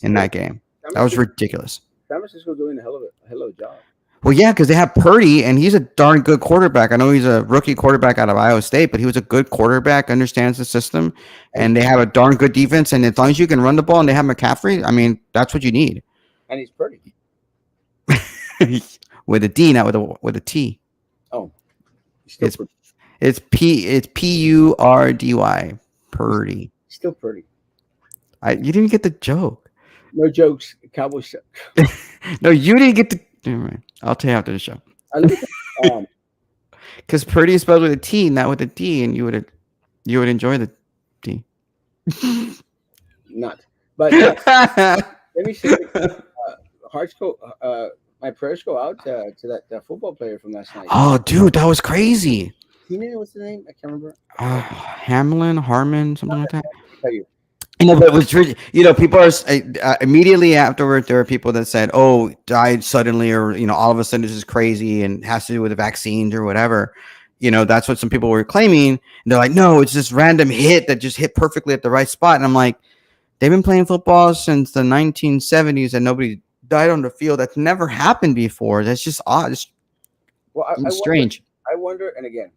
in hey, that game. San That was Francisco, ridiculous. San Francisco doing a hell of a job. Well, yeah, because they have Purdy, and he's a darn good quarterback. I know he's a rookie quarterback out of Iowa State, but he was a good quarterback, understands the system, And and they have a darn good defense. And as long as you can run the ball and they have McCaffrey, I mean, that's what you need. he's pretty. With a D, not with a T. Oh, he's still It's pretty. it's Purdy. Purdy. Still pretty. You didn't get the joke. No jokes. Cowboys suck. No, you didn't get the. Never mind. I'll tell you after the show. Let me tell you, Because Purdy is spelled with a T, not with a D, and you would enjoy the D. not. But let me say, hearts go. My prayers go out to that football player from last night. Oh, dude, that was crazy. Tina, what's the name? I can't remember. Hamlin, Harmon, something like that. I'll tell you. But it was really, people are immediately afterward. There are people that said, "Oh, died suddenly," or all of a sudden this is crazy and has to do with the vaccines or whatever. That's what some people were claiming. And they're like, "No, it's this random hit that just hit perfectly at the right spot." And I'm like, they've been playing football since the 1970s, and nobody died on the field. That's never happened before. That's just odd. Well, It's strange. I wonder, and again,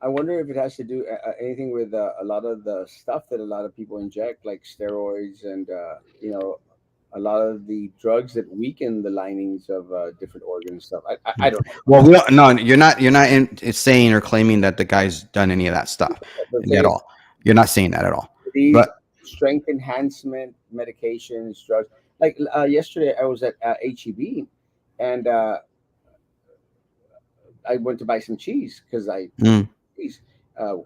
I wonder if it has to do anything with a lot of the stuff that a lot of people inject, like steroids and a lot of the drugs that weaken the linings of different organs and stuff. I don't know. Well, we don't, no, you're not saying or claiming that the guy's done any of that stuff The at thing all. You're not saying that at all. these But strength enhancement medications, drugs. Like yesterday, I was at HEB, and I went to buy some cheese because I mm, cheese.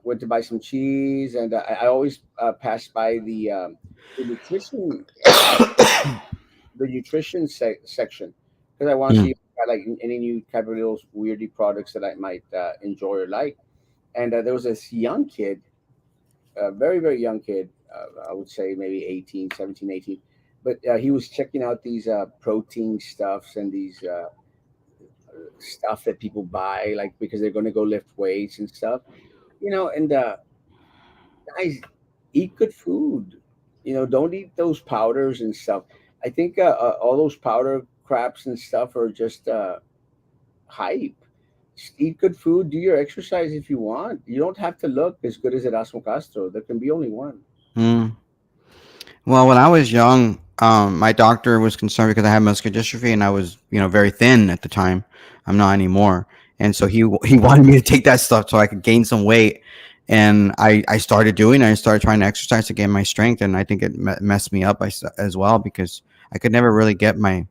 Went to buy some cheese, and I always pass by the nutrition section because I want to see mm, if I like any new type of little weirdy products that I might enjoy or like. And there was this young kid, a very very young kid. I would say maybe 18, 17, 18. But he was checking out these protein stuffs and these stuff that people buy, like because they're going to go lift weights and stuff. And guys, eat good food. Don't eat those powders and stuff. I think all those powder craps and stuff are just hype. Just eat good food, do your exercise if you want. You don't have to look as good as Erasmo Castro. There can be only one. Mm. Well, when I was young, my doctor was concerned because I had muscular dystrophy and I was, very thin at the time. I'm not anymore, and so he wanted me to take that stuff so I could gain some weight. And I started doing it. I started trying to exercise to gain my strength, and I think it messed me up as well because I could never really get my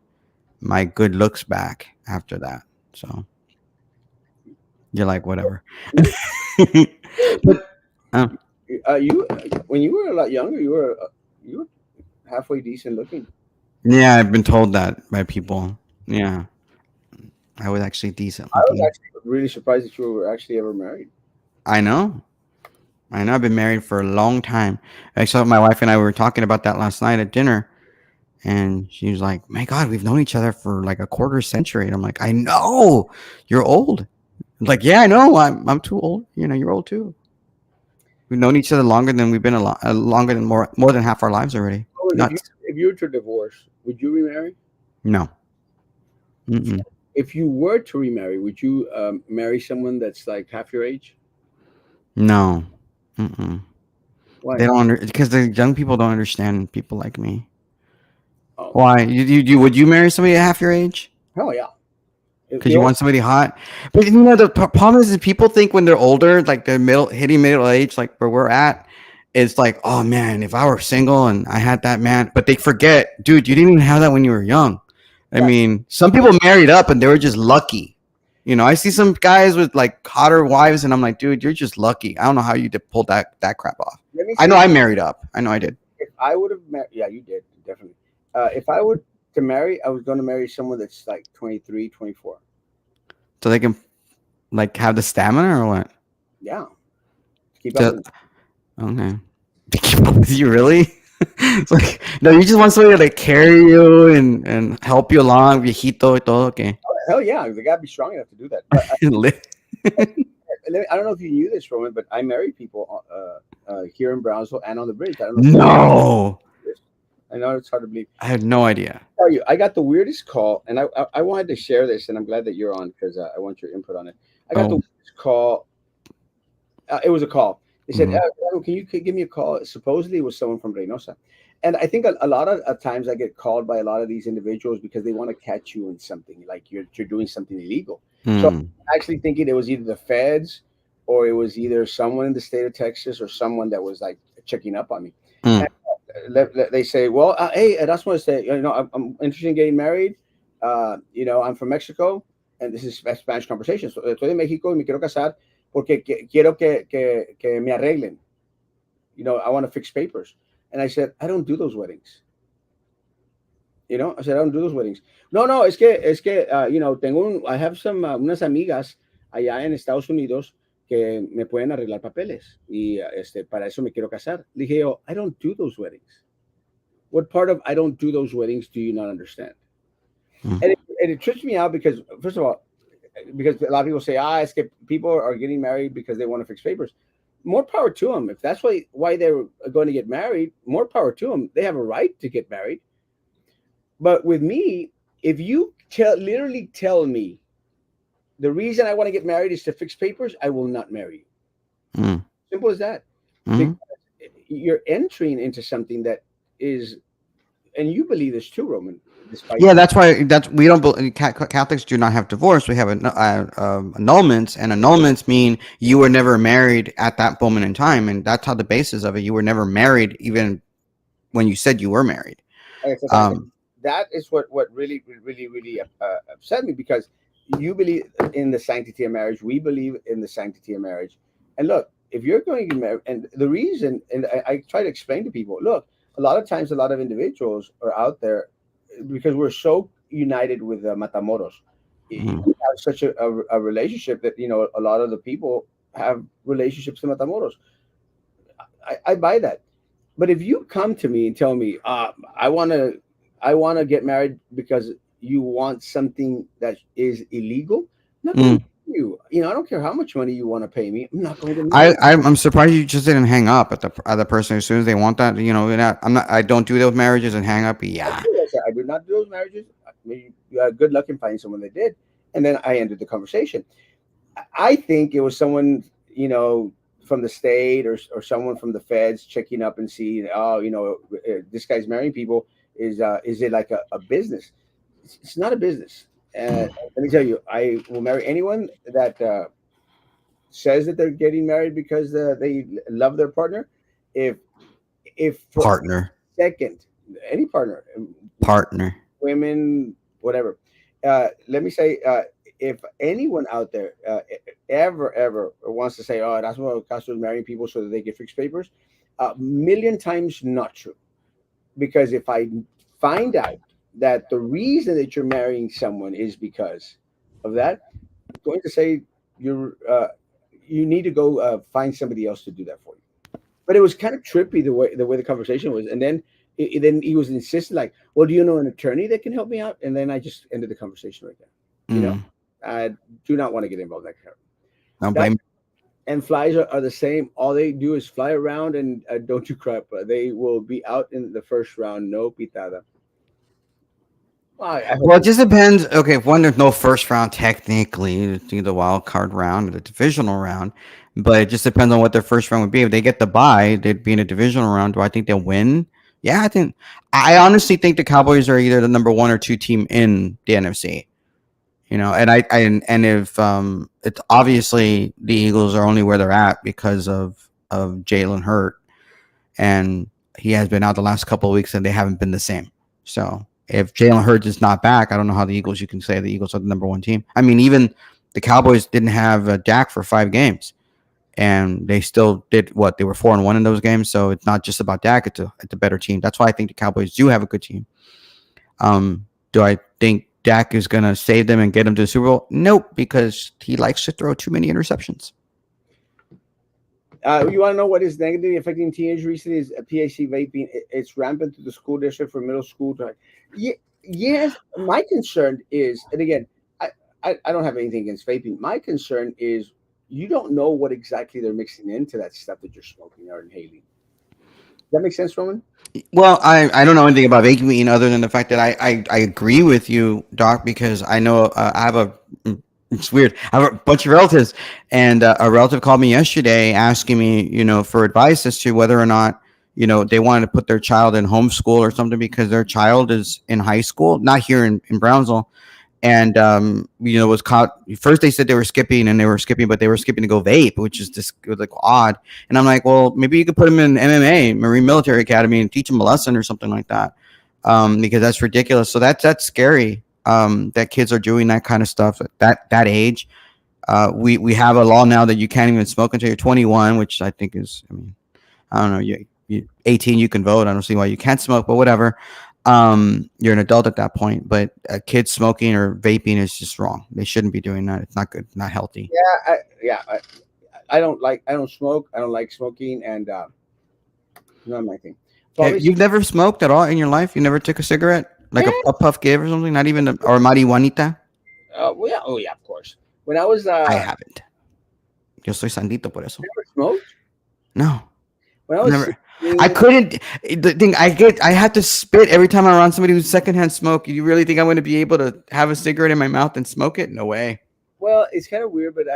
good looks back after that. So you're like whatever, You, but uh, you when you were a lot younger, you were halfway decent looking. yeah, I've been told that by people. Yeah, I was actually decent I was looking. actually really surprised that you were actually ever married. I know. I know I've been married for a long time. I saw my wife and I were talking about that last night at dinner, and she was like, "My God, we've known each other for like a quarter century." And I'm like, "I know, you're old." I'm like, "Yeah, I know. I'm too old. You're old too. We've known each other longer than we've been longer than more than half our lives already. Oh, Nuts. if you were to divorce, would you remarry? No. Mm-mm. If you were to remarry, would you marry someone that's like half your age? No. Mm-mm. They Why? don't because the young people don't understand people like me. Oh, Why? Would you marry somebody half your age? hell yeah. If Because the you old, want somebody hot. But the problem is people think when they're older, like they're hitting middle age, like where we're at, it's like, oh man, if I were single and I had that man, but they forget, dude, you didn't even have that when you were young. I yeah, mean, some people married up and they were just lucky. I see some guys with like hotter wives, and I'm like, dude, you're just lucky. I don't know how you did pull that crap off. let me I say, know I married up. I know I did. if I would have married, yeah, you did definitely. If I were to marry, I was going to marry someone that's like 23, 24. So they can like have the stamina or what? Yeah, to keep up To, with. okay. Keep up with you, really? It's like, no, you just want somebody to like carry you and help you along, viejito y todo, okay. Hell yeah, they got to be strong enough to do that. But I don't know if you knew this, Roman, but I married people here in Brownsville and on the bridge. I don't know if you No, knew this. I know it's hard to believe. I had no idea. Tell you, I got the weirdest call, and I wanted to share this, and I'm glad that you're on because I want your input on it. I got the Oh, weirdest call. It was a call. They said, mhm, Can you give me a call?" Supposedly, it was someone from Reynosa. And I think a lot of times I get called by a lot of these individuals because they want to catch you in something, like you're doing something illegal. So mm, I'm actually thinking it was either the feds or it was either someone in the state of Texas or someone that was like checking up on me. mm, And they say, "Well, hey, Erasmo, say, I'm interested in getting married. I'm from Mexico, and this is Spanish conversation. So, estoy de México y me quiero casar porque quiero que me arreglen. I want to fix papers." And I said, "I don't do those weddings." I said, "I don't do those weddings." No, no, I have some, unas amigas allá en Estados Unidos que me pueden arreglar papeles y para eso me quiero casar. Le dije yo, "I don't do those weddings. What part of I don't do those weddings do you not understand?" mm, And it trips me out because, first of all, because a lot of people say, es que people are getting married because they want to fix papers. More power to them. If that's why they're going to get married, more power to them. They have a right to get married. But with me, if you literally tell me the reason I want to get married is to fix papers, I will not marry you. mm, Simple as that. Because mm. you're entering into something that is, and you believe this too, Roman, despite Yeah, that's we don't Catholics do not have divorce. We have annulments, and annulments mean you were never married at that moment in time, and that's how the basis of it. You were never married, even when you said you were married. exactly. Um, That is what really really really upset me because you believe in the sanctity of marriage. We believe in the sanctity of marriage. And look, if you're going to get married, and the reason, and I try to explain to people, look, a lot of times, a lot of individuals are out there because we're so united with Matamoros. mm, We have such a relationship that a lot of the people have relationships to Matamoros. I buy that. But if you come to me and tell me, I want to get married because you want something that is illegal, I'm not going to mm. marry you. I don't care how much money you want to pay me. I'm not going to marry I'm surprised you just didn't hang up at the other person as soon as they want that. I don't do those marriages and hang up. Yeah. you. I said, I do not do those marriages. Maybe you had good luck in finding someone that did. And then I ended the conversation. I think it was someone, from the state, or someone from the feds checking up and see, oh, this guy's marrying people. Is it like a business? It's not a business. Let me tell you, I will marry anyone that says that they're getting married because they love their partner. If for Partner, second, any partner, partner, women, whatever. Let me say, if anyone out there ever wants to say, "Oh, that's what Castro is marrying people so that they get fixed papers," million times not true. Because if I find out that the reason that you're marrying someone is because of that, I'm going to say you need to go find somebody else to do that for you. But it was kind of trippy the way the conversation was, and then he was insisting like, "Well, do you know an attorney that can help me out?" And then I just ended the conversation right there. You know, mm, I do not want to get involved in that kind of don't that. blame. And flies are the same. All they do is fly around and don't do crap. They will be out in the first round. No pitada. Well, I hope Well, it they. just depends. Okay, if one there's no first round technically, it's either wild card round or the divisional round, but it just depends on what their first round would be. If they get the bye, they'd be in a divisional round. Do I think they'll win? Yeah, I honestly think the Cowboys are either the number one or two team in the NFC. You know, and if it's obviously the Eagles are only where they're at because of Jalen Hurt, and he has been out the last couple of weeks and they haven't been the same. So if Jalen Hurts is not back, I don't know how the Eagles. You can say the Eagles are the number one team. I mean, even the Cowboys didn't have Dak for 5 games, and they still did what they were 4-1 in those games. So it's not just about Dak; it's a better team. That's why I think the Cowboys do have a good team. Do I think Dak is going to save them and get them to the Super Bowl? Nope, because he likes to throw too many interceptions. You want to know what is negatively affecting teenagers recently is PAC vaping. It's rampant through the school district from middle school to. Yes, my concern is, and again, I don't have anything against vaping. My concern is you don't know what exactly they're mixing into that stuff that you're smoking or inhaling. Does that make sense, Roman? Well, I don't know anything about vacuuming other than the fact that I agree with you, Doc, because I know I have a. It's weird. I have a bunch of relatives, and a relative called me yesterday asking me, for advice as to whether or not, they wanted to put their child in homeschool or something because their child is in high school, not here in Brownsville, and was caught. First they said they were skipping and they were skipping, but they were skipping to go vape, which is just like odd. And I'm like, well, maybe you could put them in MMA, Marine Military Academy, and teach them a lesson or something like that, because that's ridiculous. So that's scary. That kids are doing that kind of stuff at that age. We have a law now that you can't even smoke until you're 21, which I think is, I mean, I don't know, you 18 you can vote. I don't see why you can't smoke, but whatever. You're an adult at that point, but kids smoking or vaping is just wrong. They shouldn't be doing that. It's not good, not healthy. I don't smoke. I don't like smoking, and not my thing. Okay, Probably. you've never smoked at all in your life? You never took a cigarette, like Yeah. a puff give or something? Not even or marihuanita? Well, yeah. Oh, yeah. Of course. When I was I haven't. Yo soy sandito por eso. never smoked. No, When I I've was never. I 16, couldn't. The thing I had to spit every time I'm around somebody who's secondhand smoke. You really think I'm going to be able to have a cigarette in my mouth and smoke it? No way. well, it's kind of weird, but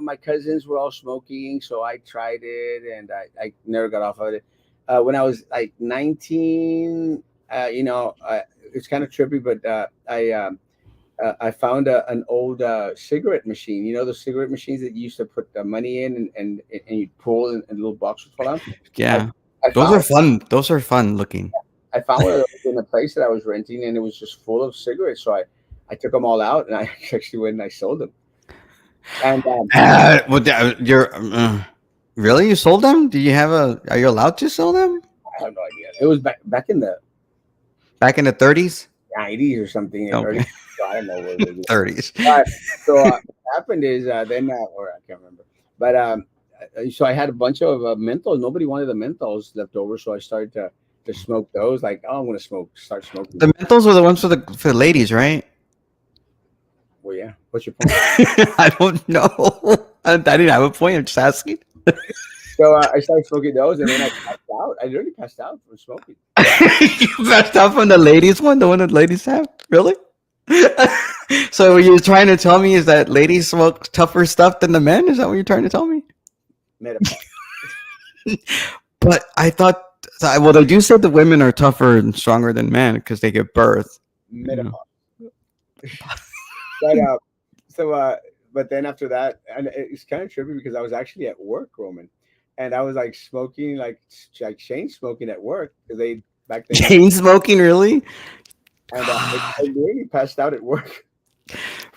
my cousins were all smoking, so I tried it, and I never got off of it. When I was like 19, it's kind of trippy, but I found an old cigarette machine. You know, the cigarette machines that you used to put the money in, and you pull, and a little box would fall out. I, Yeah, I those found are fun. Those are fun looking. I found one of those in a place that I was renting, and it was just full of cigarettes. So I took them all out, and I actually went and I sold them. And You're really you sold them? Do you have a? Are you allowed to sell them? I have no idea. It was back in the Back in the 30s? 90s or something, early. Okay, So I don't know what it was. 30s. But so what happened is then, or I can't remember. But so I had a bunch of menthols. Nobody wanted the menthols left over, so I started to smoke those. Like, oh, I'm gonna start smoking. The menthols were the ones for the ladies, right? Well, yeah. What's your point? I don't know. I didn't have a point. I'm just asking. So I started smoking those, and then I passed out. I literally passed out from smoking. You passed out from the ladies one, the one that ladies have? Really? So what you're trying to tell me is that ladies smoke tougher stuff than the men? Is that what you're trying to tell me? Menopause. But I thought, well, they do say the women are tougher and stronger than men because they give birth. You know. Menopause. But so but then after that, and it's kind of trippy because I was actually at work, Roman, and I was like smoking, like chain smoking at work because they back then, Chain smoking, really? and I nearly passed out at work.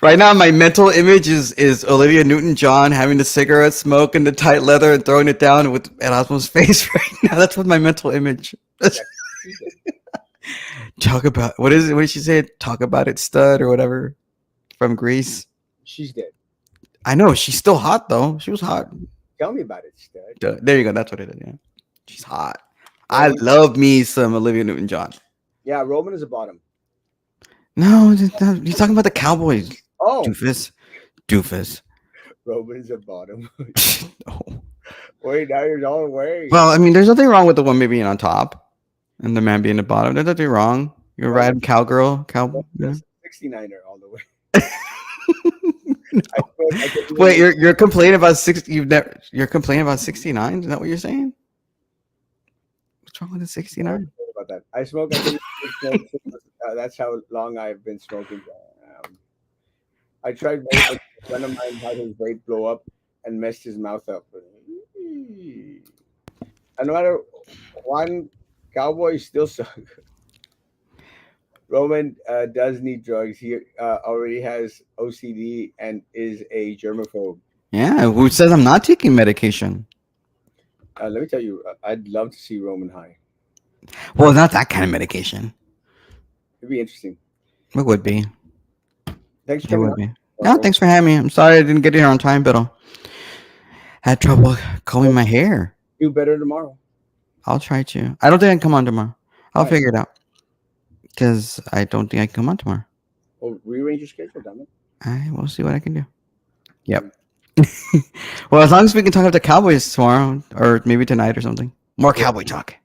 Right now, my mental image is Olivia Newton-John having the cigarette smoke and the tight leather and throwing it down with Erasmo's face right now. That's what my mental image. Yeah, she's dead. Talk about what is it? What did she say? Talk about it, stud, or whatever from Greece. She's dead. I know she's still hot though. She was hot. Tell me about it, stud. Duh. There you go. That's what it is. Yeah, she's hot. I Roman, love me some Olivia Newton-John. yeah, Roman is a bottom. No, you're talking about the Cowboys, Oh, doofus, doofus. Roman is a bottom. No. Wait, now you're all way. Well, I mean, there's nothing wrong with the woman being on top and the man being the bottom. There's nothing wrong. You're Roman, right, cowgirl, cow. Roman's You a 69er all the way. I know. feel like I could Wait, really you're complaining about 60. You're complaining about 69. Is that what you're saying? What's wrong with the 69? about that. I smoke. I think that's how long I've been smoking. I tried. A friend of mine had his vape blow up and messed his mouth up. And no matter one, Cowboys still suck. Roman does need drugs. He already has OCD and is a germaphobe. Yeah, who says I'm not taking medication? Let me tell you, I'd love to see Roman high. Well, not that kind of medication. It'd be interesting. It would be. Thanks for It coming would on. be. Yeah, thanks for having me. I'm sorry I didn't get here on time, but I had trouble combing my hair. Do better tomorrow. I'll try to. I don't think I can come on tomorrow. I'll Why? figure it out because I don't think I can come on tomorrow. Well, rearrange your schedule, damn it. I will see what I can do. Yep. Well, as long as we can talk about the Cowboys tomorrow or maybe tonight or something. More Cowboy talk.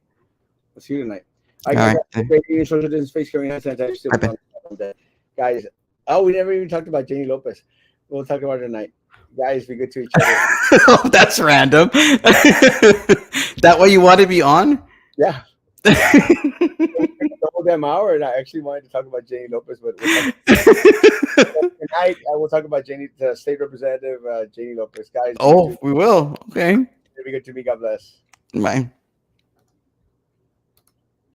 We'll see you tonight. All I right. got great social distance, face covering, hand sanitizer, still Bye-bye. on that. Guys. Oh, we never even talked about Jenny Lopez. We'll talk about it tonight. Guys, be good to each other. Oh, that's random. That way you want to be on? Yeah. The whole damn hour, and I actually wanted to talk about Jenny Lopez, but we'll talk tonight. I will talk about Jenny, the state representative, Jenny Lopez. Guys, Oh, we will. Okay. be good to me. God bless. Bye.